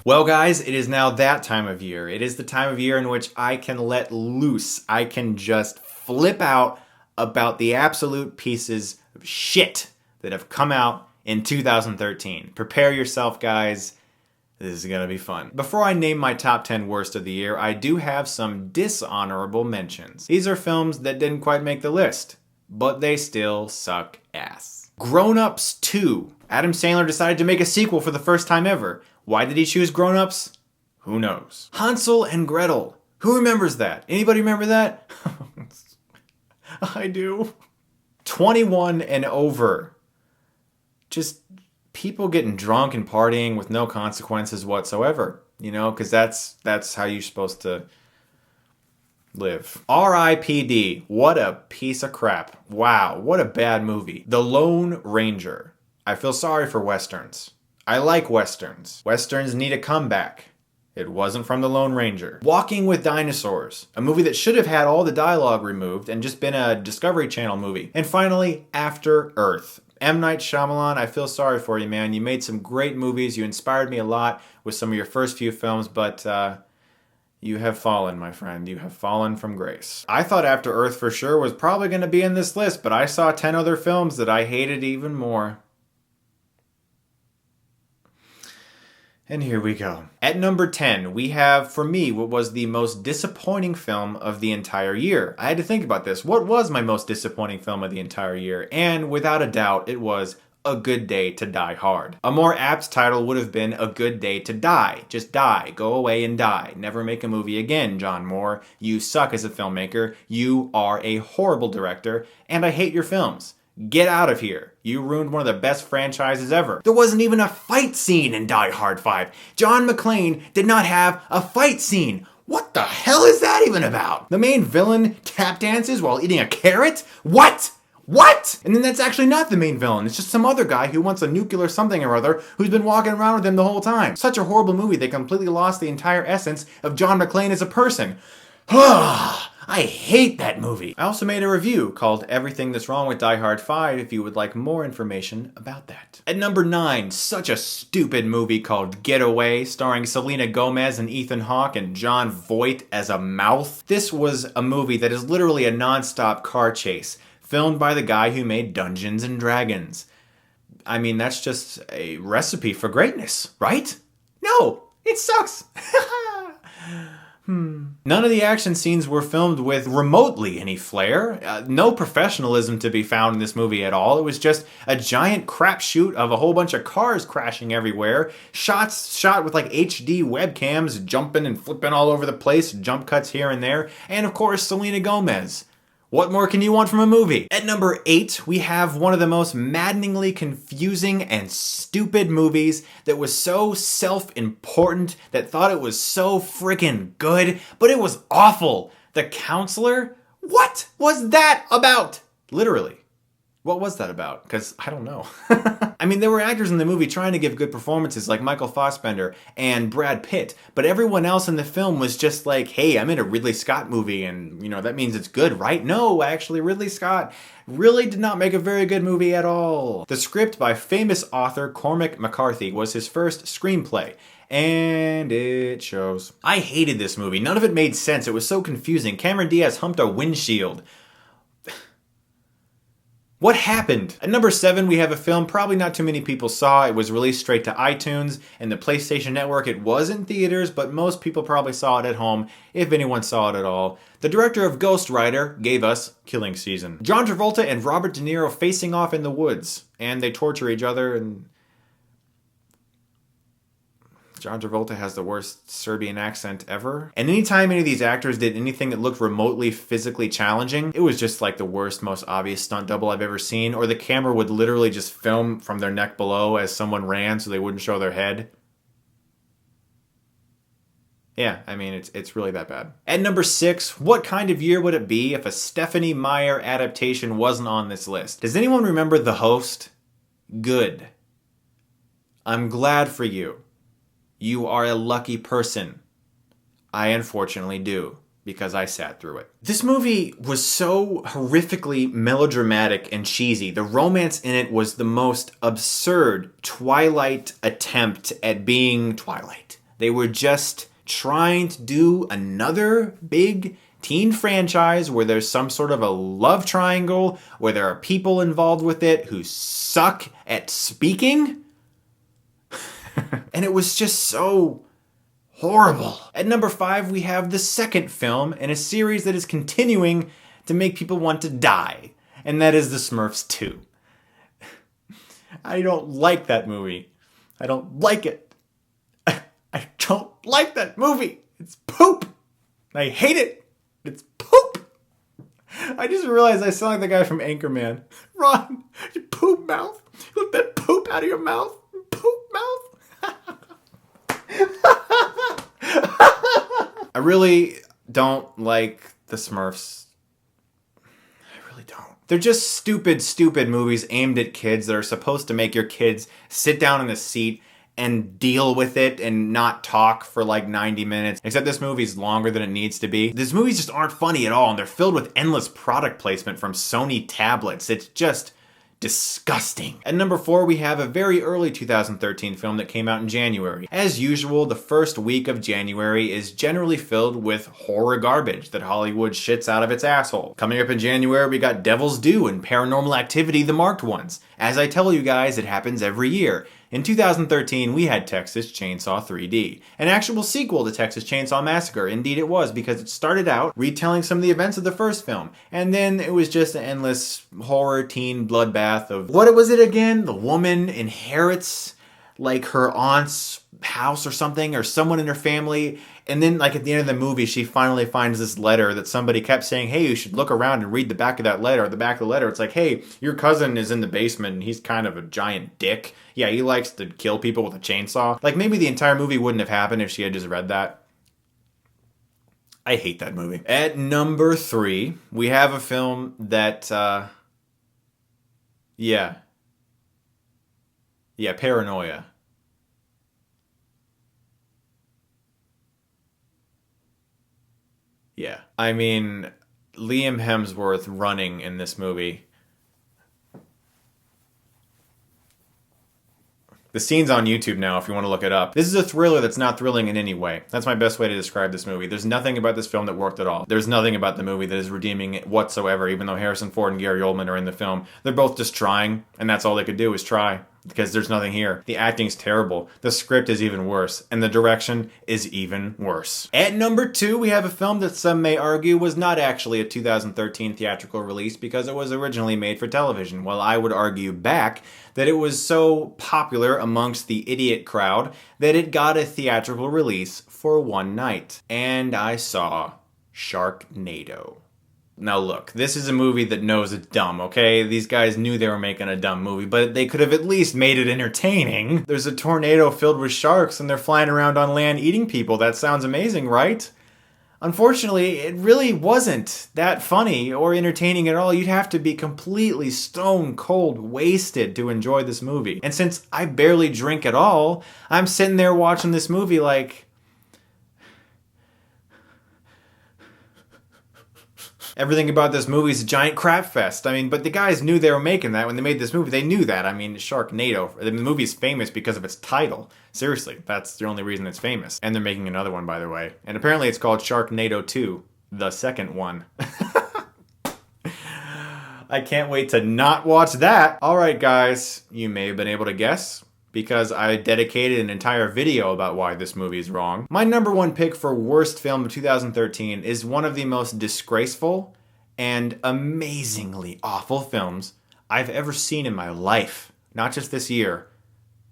Well, guys, it is now that time of year. It is the time of year in which I can let loose. I can just flip out about the absolute pieces of shit that have come out in 2013. Prepare yourself, guys. This is going to be fun. Before I name my top 10 worst of the year, I do have some dishonorable mentions. These are films that didn't quite make the list, but they still suck ass. Grown Ups 2. Adam Sandler decided to make a sequel for the first time ever. Why did he choose Grown Ups? Who knows? Hansel and Gretel. Who remembers that? Anybody remember that? I do. 21 and over. Just people getting drunk and partying with no consequences whatsoever. You know, because that's how you're supposed to live. R.I.P.D. What a piece of crap. Wow, what a bad movie. The Lone Ranger. I feel sorry for Westerns. I like Westerns. Westerns need a comeback. It wasn't from The Lone Ranger. Walking with Dinosaurs, a movie that should have had all the dialogue removed and just been a Discovery Channel movie. And finally, After Earth. M. Night Shyamalan, I feel sorry for you, man. You made some great movies. You inspired me a lot with some of your first few films, but you have fallen, my friend. You have fallen from grace. I thought After Earth for sure was probably going to be in this list, but I saw 10 other films that I hated even more. And here we go. At number 10, we have, for me, what was the most disappointing film of the entire year. I had to think about this. What was my most disappointing film of the entire year? And without a doubt, it was A Good Day to Die Hard. A more apt title would have been A Good Day to Die. Just die. Go away and die. Never make a movie again, John Moore. You suck as a filmmaker. You are a horrible director. And I hate your films. Get out of here. You ruined one of the best franchises ever. There wasn't even a fight scene in Die Hard 5. John McClane did not have a fight scene. What the hell is that even about? The main villain tap dances while eating a carrot? What? What? And then that's actually not the main villain. It's just some other guy who wants a nuclear something or other who's been walking around with him the whole time. Such a horrible movie. They completely lost the entire essence of John McClane as a person. I hate that movie. I also made a review called Everything That's Wrong with Die Hard 5 if you would like more information about that. At number 9, such a stupid movie called Getaway, starring Selena Gomez and Ethan Hawke and Jon Voight as a mouth. This was a movie that is literally a non-stop car chase, filmed by the guy who made Dungeons and Dragons. I mean, that's just a recipe for greatness, right? No, it sucks. None of the action scenes were filmed with remotely any flair. No professionalism to be found in this movie at all. It was just a giant crapshoot of a whole bunch of cars crashing everywhere. Shots shot with like HD webcams jumping and flipping all over the place. Jump cuts here and there. And of course, Selena Gomez. What more can you want from a movie? At number 8, we have one of the most maddeningly confusing and stupid movies that was so self-important, that thought it was so freaking good, but it was awful. The Counselor? What was that about? Literally. What was that about? Because I don't know. I mean, there were actors in the movie trying to give good performances like Michael Fassbender and Brad Pitt, but everyone else in the film was just like, hey, I'm in a Ridley Scott movie and, you know, that means it's good, right? No, actually, Ridley Scott really did not make a very good movie at all. The script by famous author Cormac McCarthy was his first screenplay. And it shows. I hated this movie. None of it made sense. It was so confusing. Cameron Diaz humped a windshield. What happened? At number 7, we have a film probably not too many people saw. It was released straight to iTunes and the PlayStation Network. It was in theaters, but most people probably saw it at home, if anyone saw it at all. The director of Ghost Rider gave us Killing Season. John Travolta and Robert De Niro facing off in the woods, and they torture each other, and John Travolta has the worst Serbian accent ever. And anytime any of these actors did anything that looked remotely physically challenging, it was just like the worst, most obvious stunt double I've ever seen. Or the camera would literally just film from their neck below as someone ran so they wouldn't show their head. Yeah, I mean, it's really that bad. At number 6, what kind of year would it be if a Stephenie Meyer adaptation wasn't on this list? Does anyone remember The Host? Good. I'm glad for you. You are a lucky person. I unfortunately do, because I sat through it. This movie was so horrifically melodramatic and cheesy. The romance in it was the most absurd Twilight attempt at being Twilight. They were just trying to do another big teen franchise where there's some sort of a love triangle, where there are people involved with it who suck at speaking. And it was just so horrible. At number 5, we have the second film in a series that is continuing to make people want to die, and that is the Smurfs 2. I don't like that movie. I don't like it. I don't like that movie. It's poop. I hate it. It's poop. I just realized I sound like the guy from Anchorman. Ron, you poop mouth. You let that poop out of your mouth. Poop mouth. I really don't like the Smurfs. I really don't. They're just stupid movies aimed at kids that are supposed to make your kids sit down in a seat and deal with it and not talk for like 90 minutes. Except this movie's longer than it needs to be. These movies just aren't funny at all, and they're filled with endless product placement from Sony tablets. It's just disgusting. At number 4, we have a very early 2013 film that came out in January. As usual, the first week of January is generally filled with horror garbage that Hollywood shits out of its asshole. Coming up in January, we got Devil's Due and Paranormal Activity, the marked ones. As I tell you guys, it happens every year. In 2013, we had Texas Chainsaw 3D, an actual sequel to Texas Chainsaw Massacre. Indeed it was, because it started out retelling some of the events of the first film, and then it was just an endless horror teen bloodbath of, what was it again? The woman inherits like her aunt's house or something, or someone in her family, and then like at the end of the movie she finally finds this letter that somebody kept saying, hey, you should look around and read the back of that letter. At the back of the letter it's like, hey, your cousin is in the basement and he's kind of a giant dick. Yeah, he likes to kill people with a chainsaw. Like, maybe the entire movie wouldn't have happened if she had just read that. I hate that movie. At number 3, we have a film that Paranoia. Yeah. I mean, Liam Hemsworth running in this movie. The scene's on YouTube now if you want to look it up. This is a thriller that's not thrilling in any way. That's my best way to describe this movie. There's nothing about this film that worked at all. There's nothing about the movie that is redeeming whatsoever, even though Harrison Ford and Gary Oldman are in the film. They're both just trying, and that's all they could do is try, because there's nothing here. The acting's terrible. The script is even worse, and the direction is even worse. At number 2, we have a film that some may argue was not actually a 2013 theatrical release because it was originally made for television, while I would argue back that it was so popular amongst the idiot crowd that it got a theatrical release for one night. And I saw Sharknado. Now look, this is a movie that knows it's dumb, okay? These guys knew they were making a dumb movie, but they could have at least made it entertaining. There's a tornado filled with sharks and they're flying around on land eating people. That sounds amazing, right? Unfortunately, it really wasn't that funny or entertaining at all. You'd have to be completely stone cold wasted to enjoy this movie. And since I barely drink at all, I'm sitting there watching this movie like, everything about this movie is a giant crap fest. I mean, but the guys knew they were making that when they made this movie. They knew that. I mean, Sharknado. The movie's famous because of its title. Seriously, that's the only reason it's famous. And they're making another one, by the way. And apparently it's called Sharknado 2, the second one. I can't wait to not watch that. All right, guys, you may have been able to guess, because I dedicated an entire video about why this movie is wrong. My number 1 pick for worst film of 2013 is one of the most disgraceful and amazingly awful films I've ever seen in my life. Not just this year.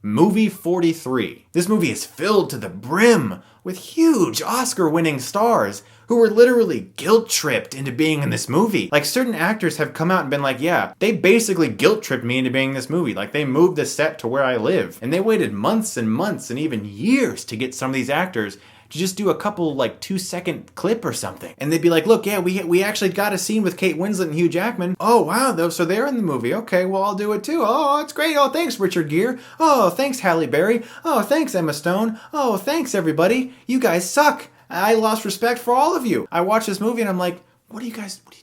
Movie 43. This movie is filled to the brim with huge Oscar-winning stars who were literally guilt-tripped into being in this movie. Like, certain actors have come out and been like, yeah, they basically guilt-tripped me into being in this movie. Like, they moved the set to where I live. And they waited months and months and even years to get some of these actors to just do a couple, like, 2-second clip or something. And they'd be like, look, yeah, we actually got a scene with Kate Winslet and Hugh Jackman. Oh, wow, though, so they're in the movie. Okay, well, I'll do it too. Oh, it's great. Oh, thanks, Richard Gere. Oh, thanks, Halle Berry. Oh, thanks, Emma Stone. Oh, thanks, everybody. You guys suck. I lost respect for all of you. I watched this movie and I'm like, what are you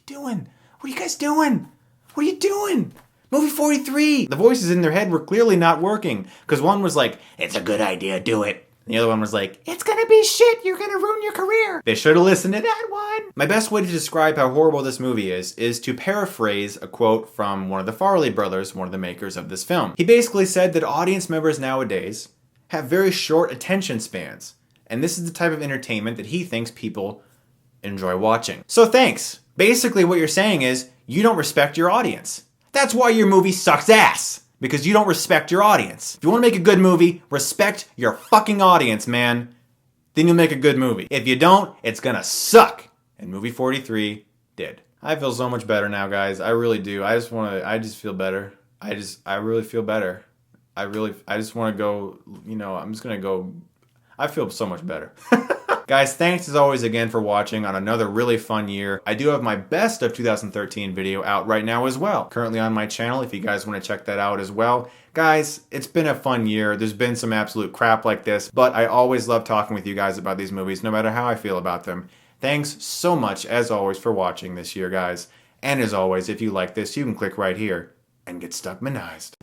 doing? What are you guys doing? What are you doing? Movie 43. The voices in their head were clearly not working, because one was like, it's a good idea, do it. And the other one was like, it's gonna be shit, you're gonna ruin your career. They should have listened to that one. My best way to describe how horrible this movie is to paraphrase a quote from one of the Farrelly brothers, one of the makers of this film. He basically said that audience members nowadays have very short attention spans. And this is the type of entertainment that he thinks people enjoy watching. So thanks. Basically what you're saying is, you don't respect your audience. That's why your movie sucks ass. Because you don't respect your audience. If you want to make a good movie, respect your fucking audience, man. Then you'll make a good movie. If you don't, it's gonna suck. And movie 43 did. I feel so much better now, guys. I really do. I just feel better. I really feel better. I just want to go, I'm just gonna go. I feel so much better. Guys, thanks as always again for watching on another really fun year. I do have my best of 2013 video out right now as well. Currently on my channel if you guys want to check that out as well. Guys, it's been a fun year. There's been some absolute crap like this, but I always love talking with you guys about these movies no matter how I feel about them. Thanks so much as always for watching this year, guys. And as always, if you like this, you can click right here and get Stuckmanized.